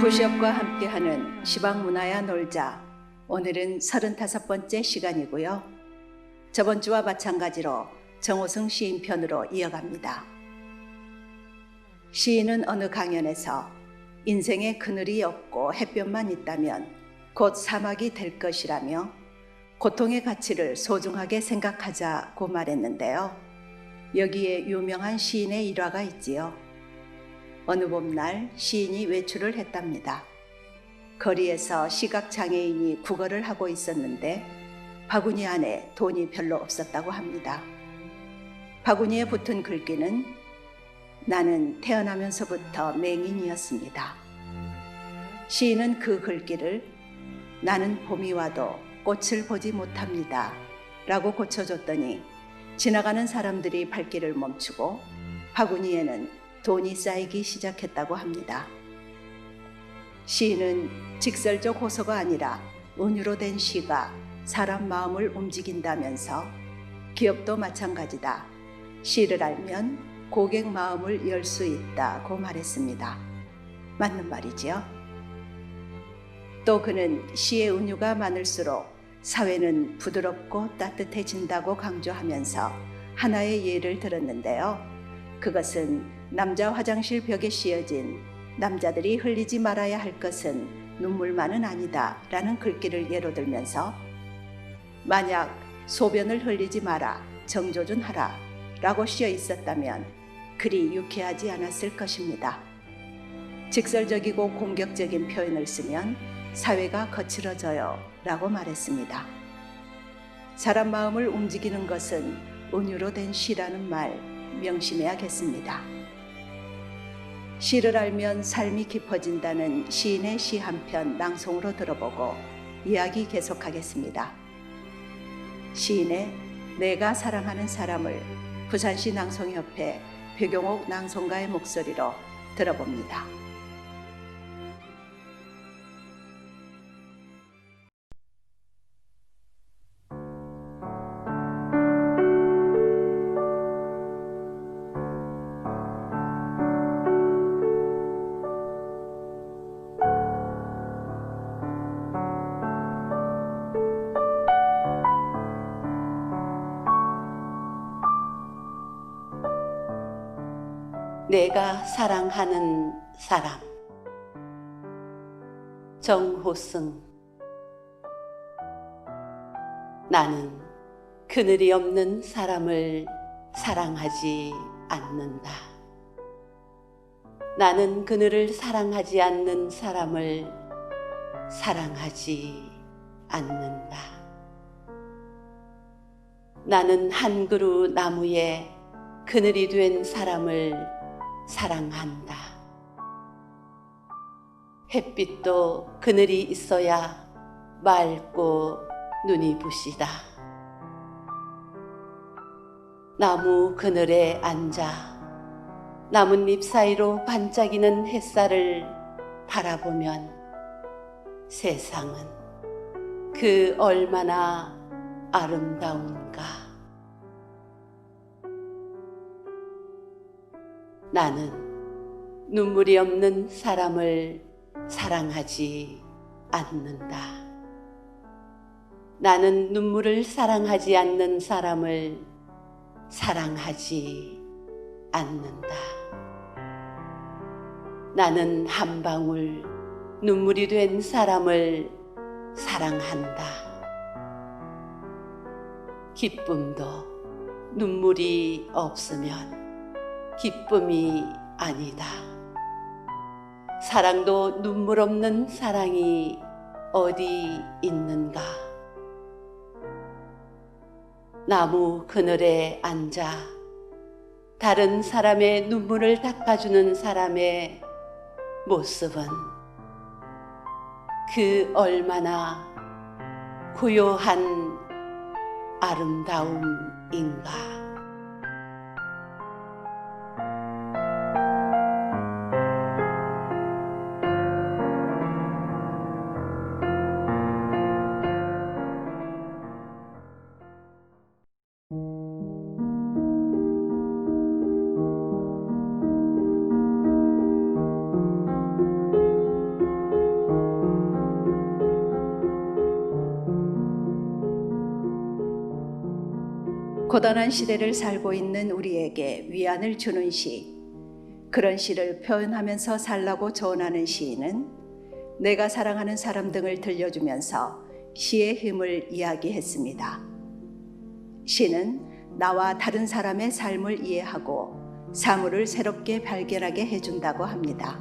도시업과 함께하는 시방문화야 놀자. 오늘은 35번째 시간이고요. 저번 주와 마찬가지로 정호승 시인 편으로 이어갑니다. 시인은 어느 강연에서 인생에 그늘이 없고 햇볕만 있다면 곧 사막이 될 것이라며 고통의 가치를 소중하게 생각하자고 말했는데요. 여기에 유명한 시인의 일화가 있지요. 어느 봄날 시인이 외출을 했답니다. 거리에서 시각장애인이 구걸을 하고 있었는데 바구니 안에 돈이 별로 없었다고 합니다. 바구니에 붙은 글귀는 나는 태어나면서부터 맹인이었습니다. 시인은 그 글귀를 나는 봄이 와도 꽃을 보지 못합니다 라고 고쳐줬더니 지나가는 사람들이 발길을 멈추고 바구니에는 돈이 쌓이기 시작했다고 합니다. 시인은 직설적 호소가 아니라 은유로 된 시가 사람 마음을 움직인다면서 기업도 마찬가지다. 시를 알면 고객 마음을 열 수 있다고 말했습니다. 맞는 말이지요. 또 그는 시의 은유가 많을수록 사회는 부드럽고 따뜻해진다고 강조하면서 하나의 예를 들었는데요. 그것은 남자 화장실 벽에 씌어진 남자들이 흘리지 말아야 할 것은 눈물만은 아니다 라는 글귀를 예로 들면서 만약 소변을 흘리지 마라 정조준하라 라고 씌어 있었다면 그리 유쾌하지 않았을 것입니다. 직설적이고 공격적인 표현을 쓰면 사회가 거칠어져요 라고 말했습니다. 사람 마음을 움직이는 것은 은유로 된 시라는 말 명심해야겠습니다. 시를 알면 삶이 깊어진다는 시인의 시 한 편 낭송으로 들어보고 이야기 계속하겠습니다. 시인의 내가 사랑하는 사람을 부산시 낭송협회 배경옥 낭송가의 목소리로 들어봅니다. 내가 사랑하는 사람. 정호승. 나는 그늘이 없는 사람을 사랑하지 않는다. 나는 그늘을 사랑하지 않는 사람을 사랑하지 않는다. 나는 한 그루 나무에 그늘이 된 사람을 사랑한다. 햇빛도 그늘이 있어야 맑고 눈이 부시다. 나무 그늘에 앉아 나뭇잎 사이로 반짝이는 햇살을 바라보면 세상은 그 얼마나 아름다운가. 나는 눈물이 없는 사람을 사랑하지 않는다. 나는 눈물을 사랑하지 않는 사람을 사랑하지 않는다. 나는 한 방울 눈물이 된 사람을 사랑한다. 기쁨도 눈물이 없으면 기쁨이 아니다. 사랑도 눈물 없는 사랑이 어디 있는가. 나무 그늘에 앉아 다른 사람의 눈물을 닦아주는 사람의 모습은 그 얼마나 고요한 아름다움인가. 고단한 시대를 살고 있는 우리에게 위안을 주는 시, 그런 시를 표현하면서 살라고 조언하는 시인은 내가 사랑하는 사람 등을 들려주면서 시의 힘을 이야기했습니다. 시는 나와 다른 사람의 삶을 이해하고 사물을 새롭게 발견하게 해준다고 합니다.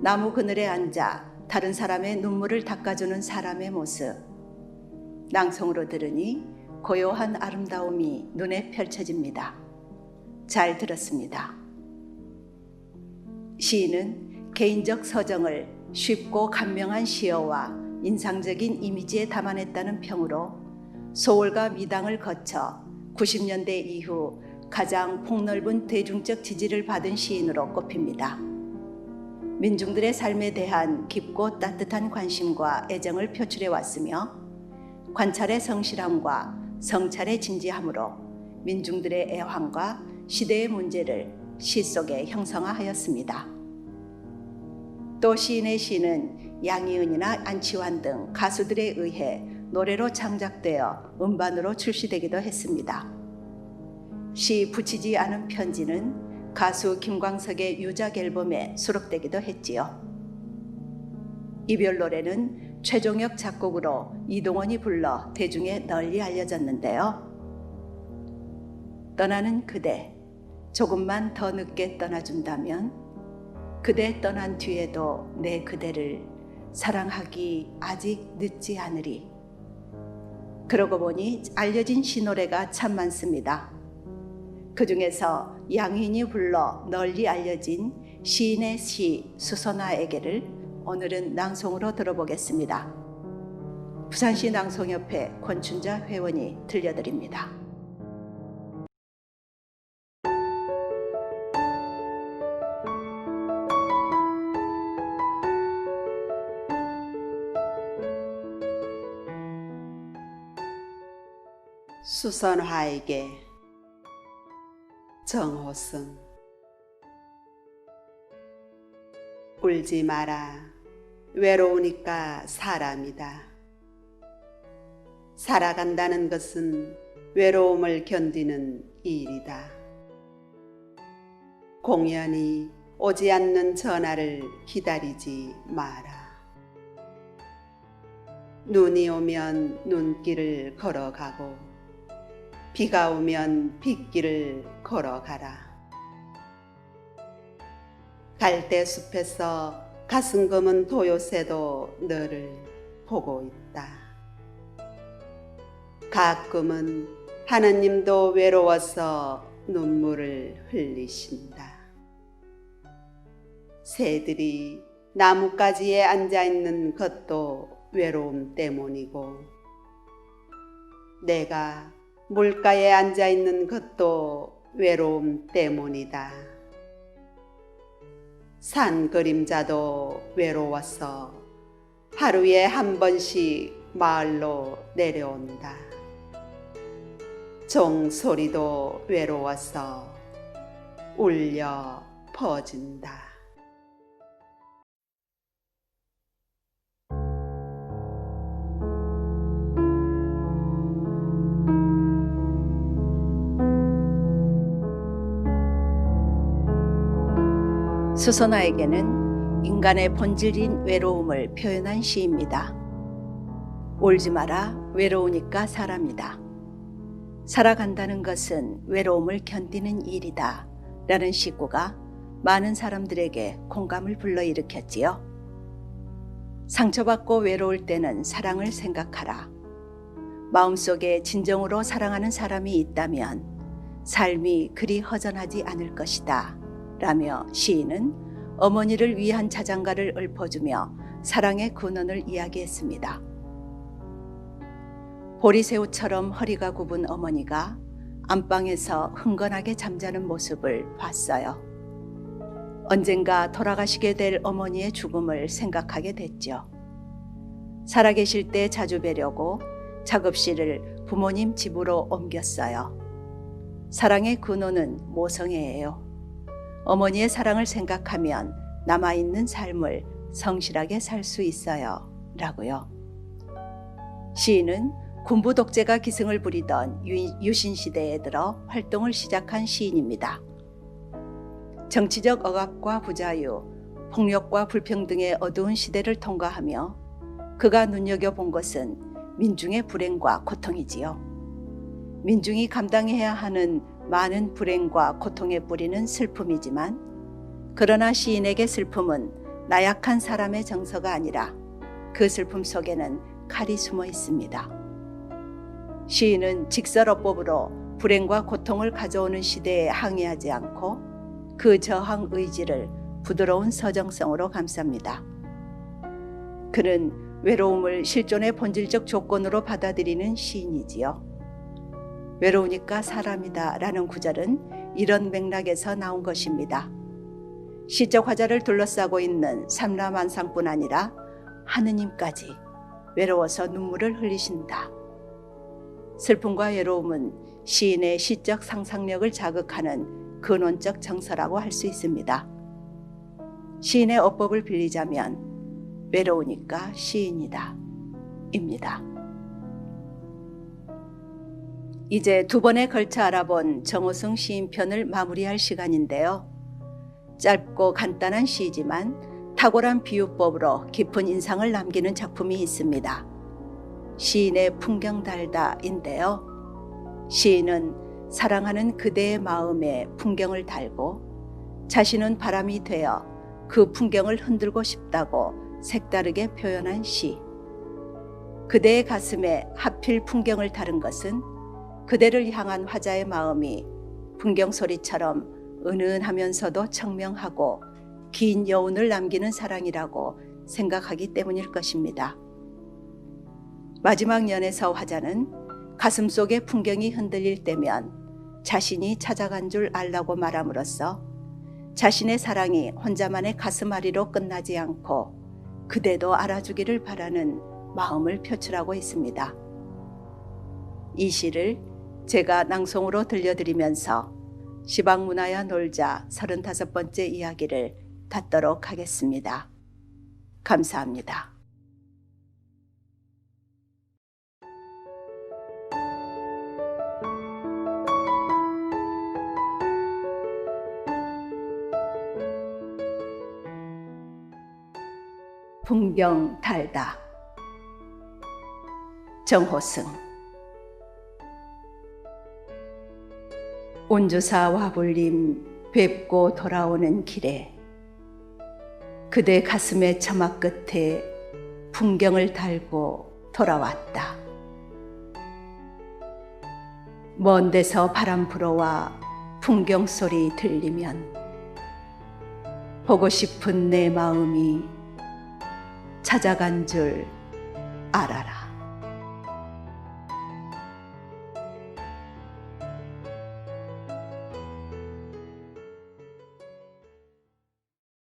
나무 그늘에 앉아 다른 사람의 눈물을 닦아주는 사람의 모습. 낭송으로 들으니 고요한 아름다움이 눈에 펼쳐집니다. 잘 들었습니다. 시인은 개인적 서정을 쉽고 간명한 시어와 인상적인 이미지에 담아냈다는 평으로 소월과 미당을 거쳐 90년대 이후 가장 폭넓은 대중적 지지를 받은 시인으로 꼽힙니다. 민중들의 삶에 대한 깊고 따뜻한 관심과 애정을 표출해 왔으며 관찰의 성실함과 성찰의 진지함으로 민중들의 애환과 시대의 문제를 시 속에 형성화하였습니다. 또 시인의 시는 양희은이나 안치환 등 가수들에 의해 노래로 창작되어 음반으로 출시되기도 했습니다. 시 붙이지 않은 편지는 가수 김광석의 유작 앨범에 수록되기도 했지요. 이별 노래는 최종혁 작곡으로 이동원이 불러 대중에 널리 알려졌는데요. 떠나는 그대, 조금만 더 늦게 떠나준다면 그대 떠난 뒤에도 내 그대를 사랑하기 아직 늦지 않으리. 그러고 보니 알려진 시노래가 참 많습니다. 그 중에서 양희인이 불러 널리 알려진 시인의 시 수선화에게를 오늘은 낭송으로 들어보겠습니다. 부산시 낭송협회 권춘자 회원이 들려드립니다. 수선화에게. 정호승. 울지 마라. 외로우니까 사람이다. 살아간다는 것은 외로움을 견디는 일이다. 공연히 오지 않는 전화를 기다리지 마라. 눈이 오면 눈길을 걸어가고 비가 오면 빗길을 걸어가라. 갈대숲에서 가슴 검은 도요새도 너를 보고 있다. 가끔은 하느님도 외로워서 눈물을 흘리신다. 새들이 나뭇가지에 앉아있는 것도 외로움 때문이고 내가 물가에 앉아있는 것도 외로움 때문이다. 산 그림자도 외로워서 하루에 한 번씩 마을로 내려온다. 종소리도 외로워서 울려 퍼진다. 수선화에게는 인간의 본질인 외로움을 표현한 시입니다. 울지 마라, 외로우니까 사람이다. 살아간다는 것은 외로움을 견디는 일이다 라는 시구가 많은 사람들에게 공감을 불러일으켰지요. 상처받고 외로울 때는 사랑을 생각하라. 마음속에 진정으로 사랑하는 사람이 있다면 삶이 그리 허전하지 않을 것이다 라며 시인은 어머니를 위한 자장가를 읊어주며 사랑의 근원을 이야기했습니다. 보리새우처럼 허리가 굽은 어머니가 안방에서 흥건하게 잠자는 모습을 봤어요. 언젠가 돌아가시게 될 어머니의 죽음을 생각하게 됐죠. 살아계실 때 자주 뵈려고 작업실을 부모님 집으로 옮겼어요. 사랑의 근원은 모성애예요. 어머니의 사랑을 생각하면 남아있는 삶을 성실하게 살 수 있어요 라고요. 시인은 군부 독재가 기승을 부리던 유신 시대에 들어 활동을 시작한 시인입니다. 정치적 억압과 부자유, 폭력과 불평등의 어두운 시대를 통과하며 그가 눈여겨본 것은 민중의 불행과 고통이지요. 민중이 감당해야 하는 많은 불행과 고통에 뿌리는 슬픔이지만, 그러나 시인에게 슬픔은 나약한 사람의 정서가 아니라 그 슬픔 속에는 칼이 숨어 있습니다. 시인은 직설어법으로 불행과 고통을 가져오는 시대에 항의하지 않고 그 저항 의지를 부드러운 서정성으로 감쌉니다. 그는 외로움을 실존의 본질적 조건으로 받아들이는 시인이지요. 외로우니까 사람이다 라는 구절은 이런 맥락에서 나온 것입니다. 시적 화자를 둘러싸고 있는 삼라만상뿐 아니라 하느님까지 외로워서 눈물을 흘리신다. 슬픔과 외로움은 시인의 시적 상상력을 자극하는 근원적 정서라고 할 수 있습니다. 시인의 어법을 빌리자면 외로우니까 시인이다 입니다. 이제 두 번에 걸쳐 알아본 정호승 시인편을 마무리할 시간인데요. 짧고 간단한 시이지만 탁월한 비유법으로 깊은 인상을 남기는 작품이 있습니다. 시인의 풍경달다인데요. 시인은 사랑하는 그대의 마음에 풍경을 달고 자신은 바람이 되어 그 풍경을 흔들고 싶다고 색다르게 표현한 시. 그대의 가슴에 하필 풍경을 다른 것은 그대를 향한 화자의 마음이 풍경 소리처럼 은은하면서도 청명하고 긴 여운을 남기는 사랑이라고 생각하기 때문일 것입니다. 마지막 연에서 화자는 가슴속의 풍경이 흔들릴 때면 자신이 찾아간 줄 알라고 말함으로써 자신의 사랑이 혼자만의 가슴앓이로 끝나지 않고 그대도 알아주기를 바라는 마음을 표출하고 있습니다. 이 시를 제가 낭송으로 들려드리면서 시방문화야 놀자 35번째 이야기를 닫도록 하겠습니다. 감사합니다. 풍경 달다. 정호승. 온주사 와불림 뵙고 돌아오는 길에 그대 가슴의 처마 끝에 풍경을 달고 돌아왔다. 먼 데서 바람 불어와 풍경 소리 들리면 보고 싶은 내 마음이 찾아간 줄 알아라.